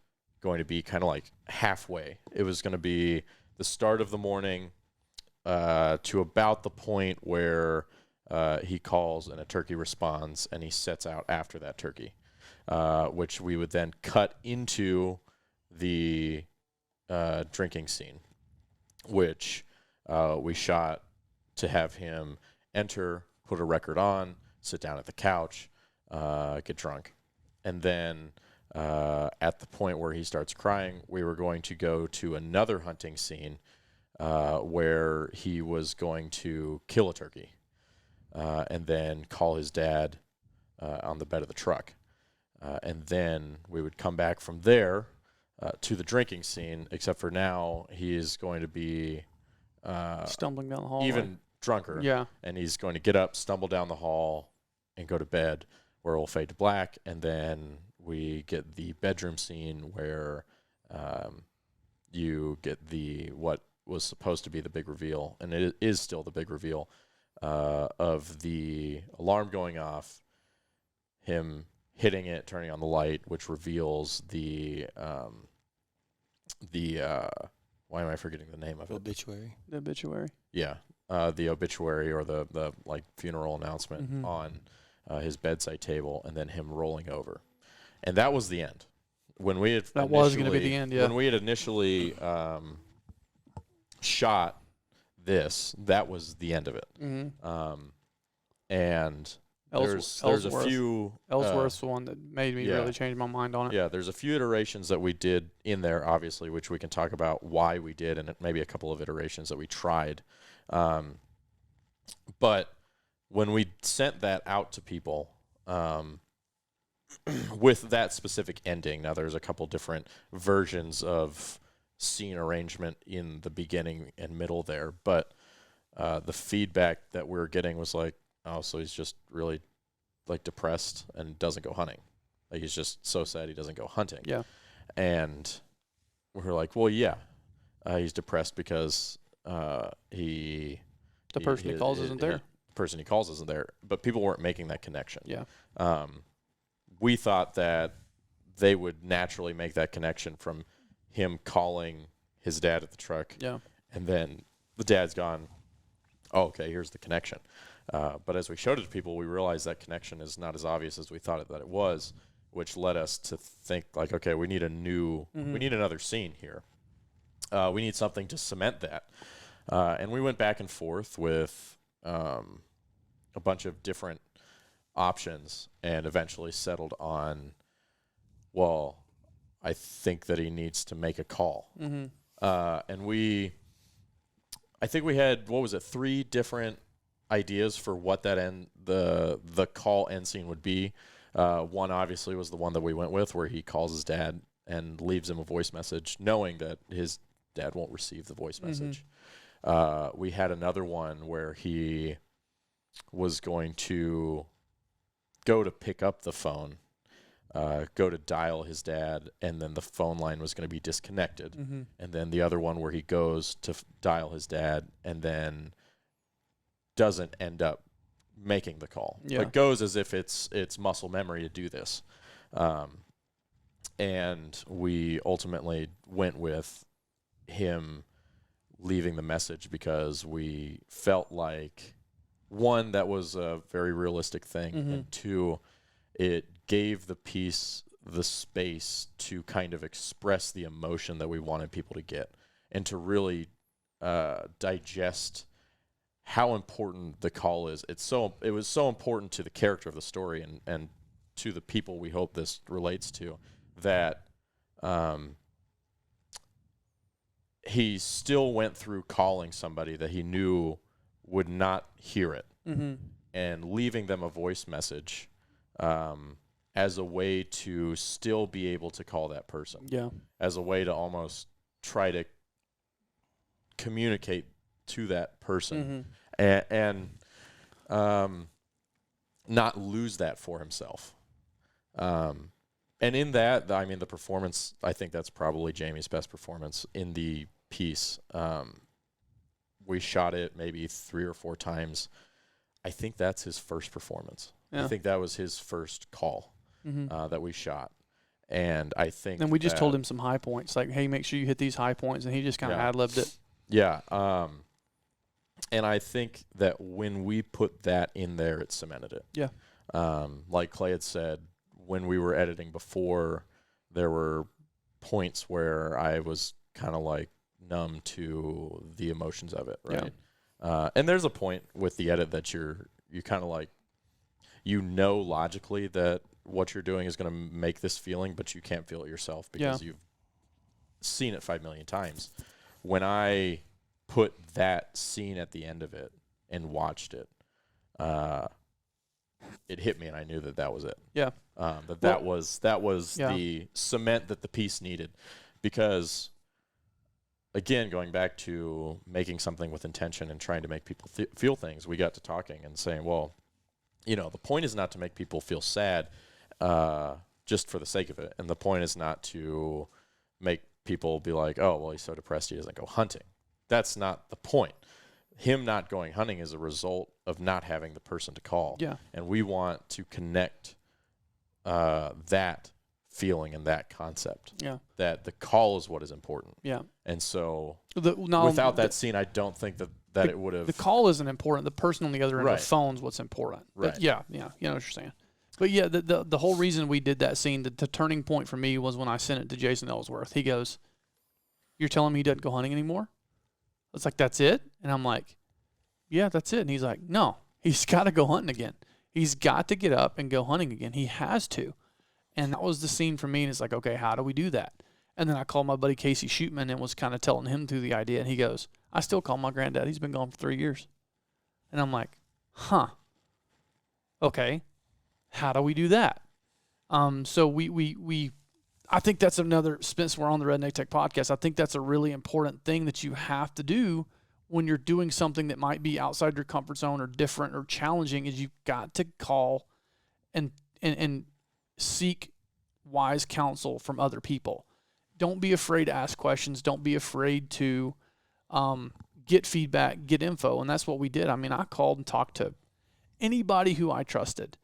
going to be kind of like halfway. It was going to be the start of the morning to about the point where he calls and a turkey responds, and he sets out after that turkey, which we would then cut into the drinking scene, which we shot to have him enter, put a record on, sit down at the couch, get drunk. And then at the point where he starts crying, we were going to go to another hunting scene where he was going to kill a turkey and then call his dad on the bed of the truck. And then we would come back from there to the drinking scene, except for now he is going to be stumbling down the hallway. even drunker. Yeah. And he's going to get up, stumble down the hall, and go to bed, where it will fade to black. And then we get the bedroom scene where you get what was supposed to be the big reveal, and it is still the big reveal, of the alarm going off, him hitting it, turning on the light, which reveals the why am I forgetting the name of it? Obituary. The obituary. Yeah. The obituary, or the like funeral announcement on his bedside table, and then him rolling over. And that was the end. When we had That was going to be the end, yeah. When we had initially shot this, that was the end of it. Mm-hmm. And there's a Ellsworth. few... Ellsworth's the one that made me really change my mind on it. Yeah, there's a few iterations that we did in there, obviously, which we can talk about why we did, and maybe a couple of iterations that we tried. But when we sent that out to people with that specific ending, now there's a couple different versions of scene arrangement in the beginning and middle there, but the feedback that we were getting was like, oh, so he's just really like depressed and doesn't go hunting. Like, he's just so sad he doesn't go hunting. Yeah. And we were like, well, yeah, he's depressed because the person he calls isn't there. The person he calls isn't there. But people weren't making that connection. Yeah. We thought that they would naturally make that connection from him calling his dad at the truck. Yeah. And then the dad's gone, oh, okay, here's the connection. But as we showed it to people, we realized that connection is not as obvious as we thought that it was, which led us to think like, okay, we need we need another scene here. We need something to cement that. And we went back and forth with a bunch of different options and eventually settled on, well, I think that he needs to make a call. And I think we had, 3 different ideas for what that the call end scene would be. One obviously was the one that we went with, where he calls his dad and leaves him a voice message, knowing that his dad won't receive the voice message. We had another one where he was going to go to pick up the phone, go to dial his dad, and then the phone line was going to be disconnected. And then the other one where he goes to dial his dad and then doesn't end up making the call. It goes as if it's muscle memory to do this. And we ultimately went with him leaving the message because we felt like, one, that was a very realistic thing, and two, it gave the piece the space to kind of express the emotion that we wanted people to get and to really digest how important the call is. It was so important to the character of the story and to the people we hope this relates to, that he still went through calling somebody that he knew would not hear it, and leaving them a voice message as a way to still be able to call that person. Yeah. As a way to almost try to communicate to that person and not lose that for himself. And in that, I mean, the performance, I think that's probably Jamie's best performance in the piece. We shot it maybe 3 or 4 times. I think that's his first performance. Yeah. I think that was his first call that we shot. And I think And we just told him some high points, like, hey, make sure you hit these high points, and he just kind of ad-libbed it. Yeah. And I think that when we put that in there, it cemented it. Yeah. Like Clay had said, when we were editing before, there were points where I was kind of like numb to the emotions of it, right? Yeah. And there's a point with the edit that you kind of like, logically that what you're doing is going to make this feeling, but you can't feel it yourself because you've seen it 5 million times. When I put that scene at the end of it and watched it, it hit me, and I knew that was it. Yeah. That was the cement that the piece needed, because, again, going back to making something with intention and trying to make people feel things, we got to talking and saying, well, the point is not to make people feel sad just for the sake of it, and the point is not to make people be like, oh, well, he's so depressed he doesn't go hunting. That's not the point. Him not going hunting is a result of not having the person to call. Yeah. And we want to connect that feeling and that concept. Yeah. That the call is what is important. Yeah. And so without that scene, I don't think that it would have. The call isn't important. The person on the other end of the phone's what's important. Right. But yeah. You know what you're saying. But yeah, the whole reason we did that scene, the turning point for me was when I sent it to Jason Ellsworth. He goes, "You're telling me he doesn't go hunting anymore?" It's like, that's it? And I'm like, yeah, that's it. And he's like, no, he's got to go hunting again. He's got to get up and go hunting again. He has to. And that was the scene for me. And it's like, okay, how do we do that? And then I called my buddy Casey Shootman and was kind of telling him through the idea. And he goes, I still call my granddad. He's been gone for 3 years. And I'm like, huh. Okay. How do we do that? So we I think that's another, since we're on the Redneck Tech podcast, I think that's a really important thing that you have to do when you're doing something that might be outside your comfort zone or different or challenging, is you've got to call and seek wise counsel from other people. Don't be afraid to ask questions. Don't be afraid to get feedback, get info. And that's what we did. I mean, I called and talked to anybody who I trusted.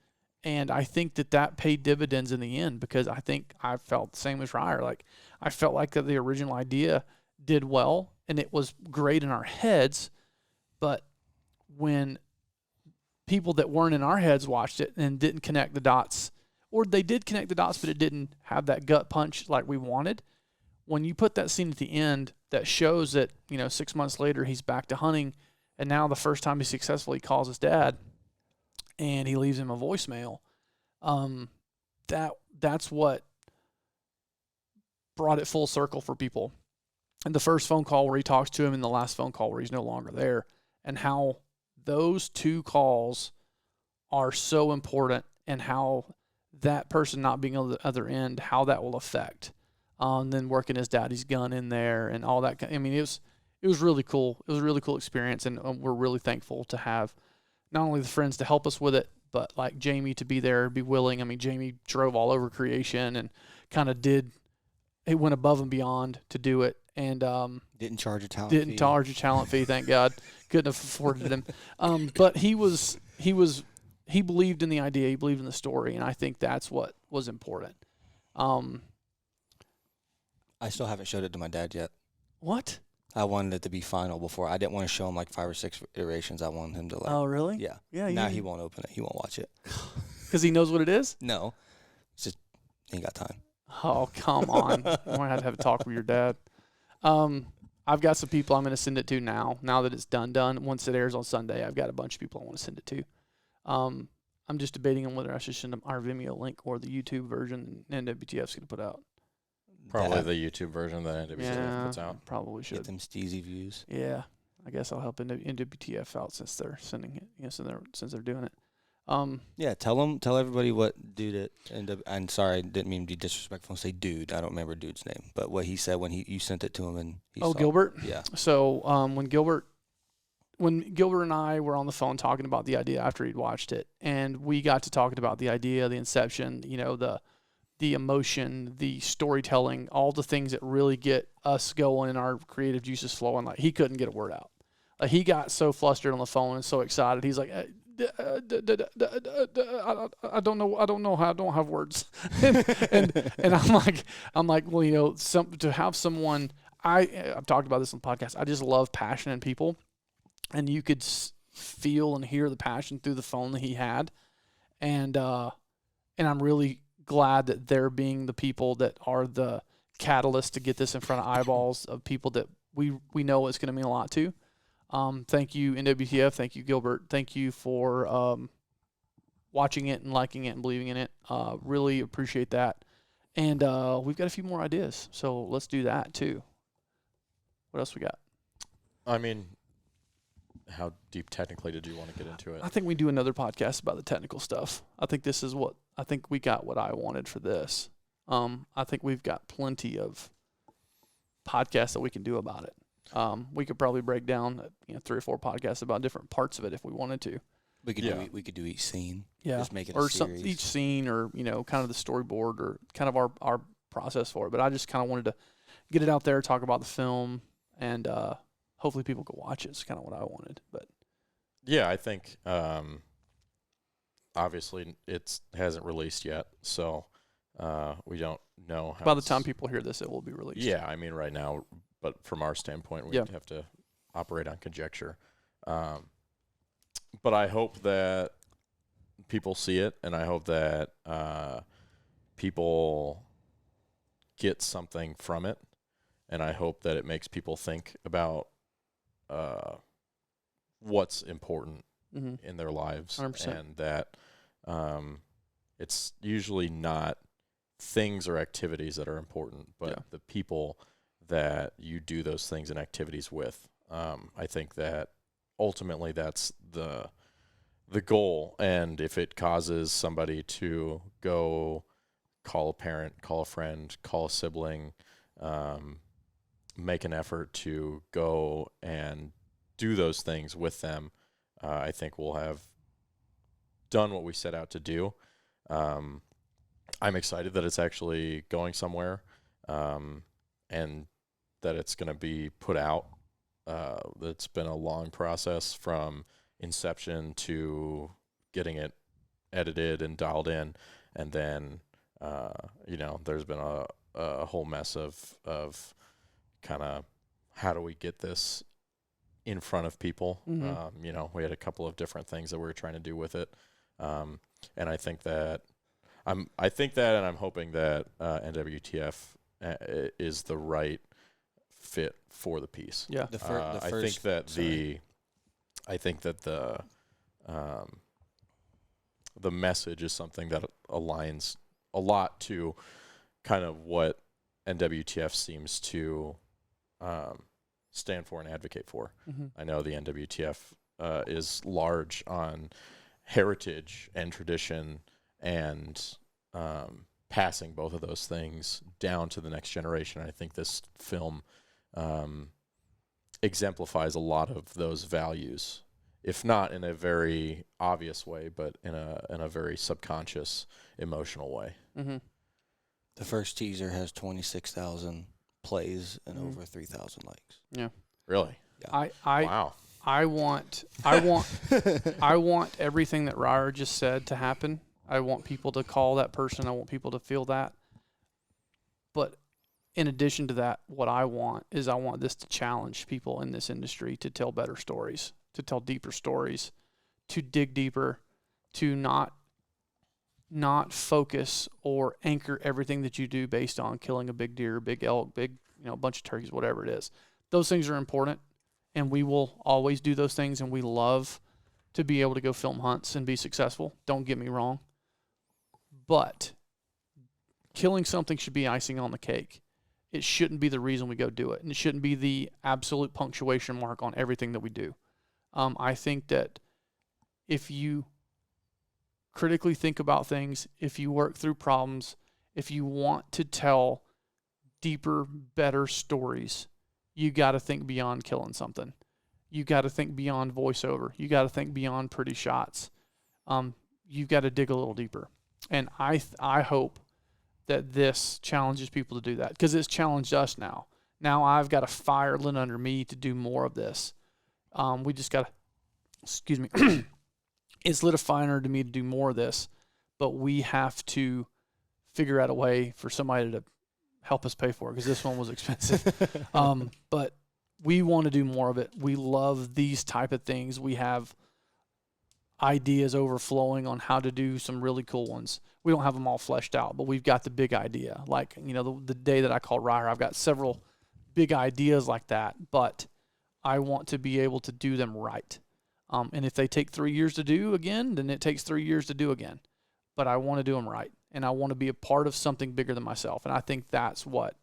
And I think that paid dividends in the end, because I think I felt the same as Ryer. Like, I felt like that the original idea did well and it was great in our heads. But when people that weren't in our heads watched it and didn't connect the dots, or they did connect the dots, but it didn't have that gut punch like we wanted, when you put that scene at the end that shows that, 6 months later he's back to hunting, and now the first time he's successful, he calls his dad and he leaves him a voicemail. That's what brought it full circle for people. And the first phone call where he talks to him, and the last phone call where he's no longer there, and how those 2 calls are so important, and how that person not being on the other end, how that will affect. Then working his daddy's gun in there and all that. I mean, it was really cool. It was a really cool experience, and we're really thankful to have not only the friends to help us with it, but like Jamie to be there, be willing. I mean, Jamie drove all over creation and kind of it went above and beyond to do it. And didn't charge a talent fee. Didn't charge a talent fee, thank God. Couldn't have afforded him. But he believed in the idea, he believed in the story, and I think that's what was important. I still haven't showed it to my dad yet. What? I wanted it to be final before. I didn't want to show him like 5 or 6 iterations. I wanted him to like. Oh, really? Yeah. Yeah. Now he won't open it. He won't watch it. Because he knows what it is? No. It's just he ain't got time. Oh, come on. I might have to have a talk with your dad. I've got some people I'm going to send it to now that it's done. Once it airs on Sunday, I've got a bunch of people I want to send it to. I'm just debating on whether I should send them our Vimeo link or the YouTube version NWTF's going to put out. Probably the YouTube version that NWTF puts out. Probably should. Get them steezy views. Yeah. I guess I'll help NWTF out since they're sending it, since they're doing it. Yeah, tell everybody what dude it ended up. I'm sorry, I didn't mean to be disrespectful and say dude. I don't remember dude's name, but what he said when you sent it to him and he saw Gilbert? Yeah. So when Gilbert and I were on the phone talking about the idea after he'd watched it, and we got to talking about the idea, the inception, the emotion, the storytelling, all the things that really get us going and our creative juices flowing. Like, he couldn't get a word out. He got so flustered on the phone and so excited. He's like, I don't know how, I don't have words. and I'm like, well, to have someone, I've talked about this on the podcast. I just love passionate people, and you could feel and hear the passion through the phone that he had. And I'm really glad that they're being the people that are the catalyst to get this in front of eyeballs of people that we know it's going to mean a lot to. Thank you, NWTF. Thank you, Gilbert. Thank you for watching it and liking it and believing in it. Really appreciate that. And we've got a few more ideas, so let's do that too. What else we got? I mean, how deep technically did you want to get into it? I think we do another podcast about the technical stuff. I think we got what I wanted for this. I think we've got plenty of podcasts that we can do about it. We could probably break down 3 or 4 podcasts about different parts of it if we wanted to. We could do each scene. Yeah. Just make it or a series. each scene, or kind of the storyboard, or kind of our process for it. But I just kind of wanted to get it out there, talk about the film, and hopefully people could watch it. It's kind of what I wanted. But yeah, I think obviously it hasn't released yet, so we don't know how. By the time people hear this, it will be released. Yeah, I mean right now, but from our standpoint, we have to operate on conjecture. But I hope that people see it, and I hope that people get something from it, and I hope that it makes people think about what's important in their lives, 100%. and that it's usually not things or activities that are important, but the people that you do those things and activities with. I think that ultimately that's the goal, and if it causes somebody to go call a parent, call a friend, call a sibling, make an effort to go and do those things with them, I think we'll have done what we set out to do. I'm excited that it's actually going somewhere, and that it's going to be put out. It's been a long process from inception to getting it edited and dialed in, and then there's been a whole mess of kind of how do we get this in front of people. We had a couple of different things that we were trying to do with it, and I think that and I'm hoping that NWTF is the right fit for the piece. Yeah. I think that the message is something that aligns a lot to kind of what NWTF seems to stand for and advocate for. I know the NWTF is large on heritage and tradition and passing both of those things down to the next generation. I think this film exemplifies a lot of those values, if not in a very obvious way, but in a very subconscious, emotional way. The first teaser has 26,000 plays and over 3,000 likes. Yeah. Really? Yeah. Wow. I want everything that Ryer just said to happen. I want people to call that person. I want people to feel that. But in addition to that, what I want this to challenge people in this industry to tell better stories, to tell deeper stories, to dig deeper, to not focus or anchor everything that you do based on killing a big deer, big elk, big, a bunch of turkeys, whatever it is. Those things are important, and we will always do those things, and we love to be able to go film hunts and be successful. Don't get me wrong. But killing something should be icing on the cake. It shouldn't be the reason we go do it, and it shouldn't be the absolute punctuation mark on everything that we do. I think that if you critically think about things, if you work through problems, if you want to tell deeper, better stories, you got to think beyond killing something. You got to think beyond voiceover. You got to think beyond pretty shots. You've got to dig a little deeper. And I hope that this challenges people to do that, because it's challenged us now. Now I've got a fire lit under me to do more of this. We just got to, excuse me, it's lit a fire under me to do more of this, but we have to figure out a way for somebody to help us pay for it, because this one was expensive. But we want to do more of it. We love these type of things. We have ideas overflowing on how to do some really cool ones. We don't have them all fleshed out, but we've got the big idea. Like, the day that I called Ryder, I've got several big ideas like that, but I want to be able to do them right. And if they take 3 years to do again, then it takes 3 years to do again. But I want to do them right, and I want to be a part of something bigger than myself. And I think that's what,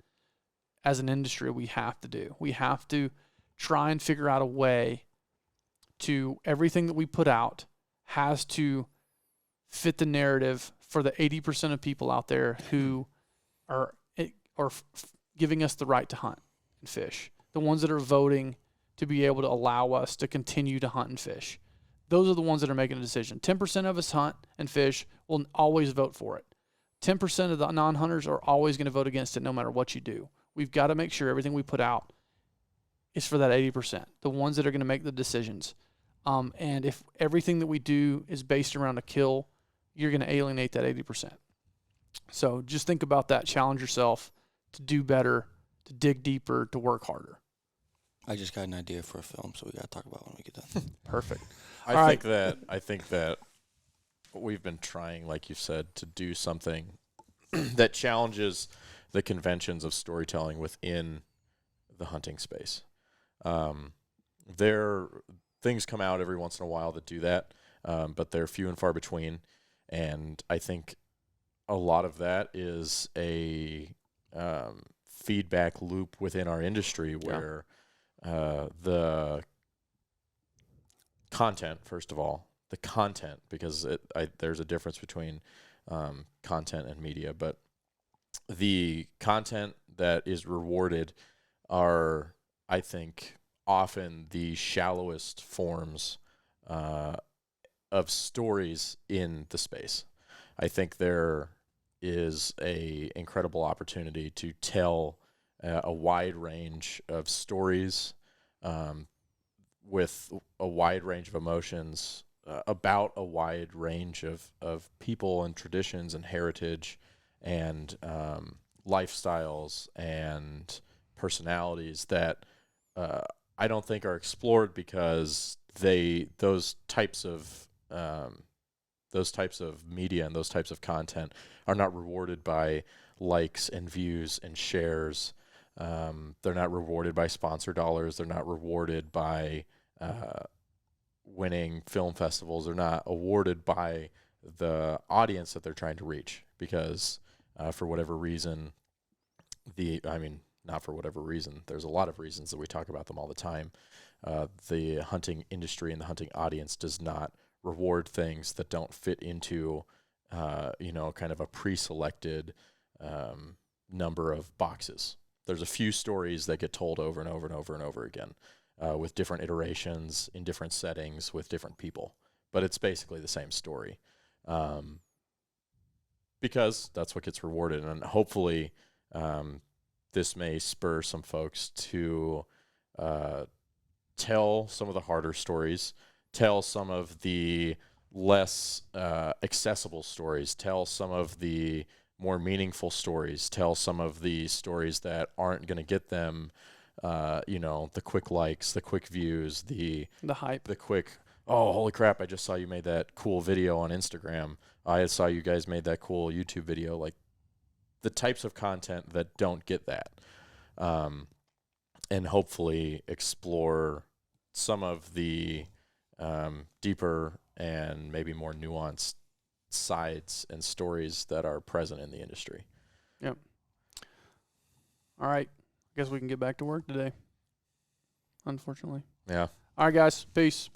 as an industry, we have to do. We have to try and figure out a way to, everything that we put out has to fit the narrative for the 80% of people out there who are giving us the right to hunt and fish. The ones that are voting to be able to allow us to continue to hunt and fish. Those are the ones that are making a decision. 10% of us hunt and fish will always vote for it. 10% of the non-hunters are always going to vote against it no matter what you do. We've got to make sure everything we put out is for that 80%, the ones that are going to make the decisions. And if everything that we do is based around a kill, you're going to alienate that 80%. So just think about that. Challenge yourself to do better, to dig deeper, to work harder. I just got an idea for a film, so we got to talk about it when we get done. Perfect. I think that we've been trying, like you said, to do something that challenges the conventions of storytelling within the hunting space. Things come out every once in a while that do that, but they're few and far between. And I think a lot of that is a feedback loop within our industry where the content, first of all, because there's a difference between content and media, but the content that is rewarded are, I think, often the shallowest forms of stories in the space. I think there is a incredible opportunity to tell a wide range of stories with a wide range of emotions about a wide range of people and traditions and heritage and lifestyles and personalities that I don't think are explored because those types of media and those types of content are not rewarded by likes and views and shares. They're not rewarded by sponsor dollars. They're not rewarded by winning film festivals. They're not awarded by the audience that they're trying to reach because for whatever reason, not for whatever reason, there's a lot of reasons that we talk about them all the time. The hunting industry and the hunting audience does not reward things that don't fit into, kind of a pre-selected number of boxes. There's a few stories that get told over and over and over and over again with different iterations in different settings with different people. But it's basically the same story because that's what gets rewarded. And hopefully this may spur some folks to tell some of the harder stories, tell some of the less accessible stories, tell some of the more meaningful stories, tell some of the stories that aren't going to get them, the quick likes, the quick views, the hype, the quick, oh, holy crap, I just saw you made that cool video on Instagram. I saw you guys made that cool YouTube video. Like the types of content that don't get that. And hopefully explore some of the deeper and maybe more nuanced sides and stories that are present in the industry. Yep. All right. Guess we can get back to work today. Unfortunately. Yeah. All right, guys. Peace.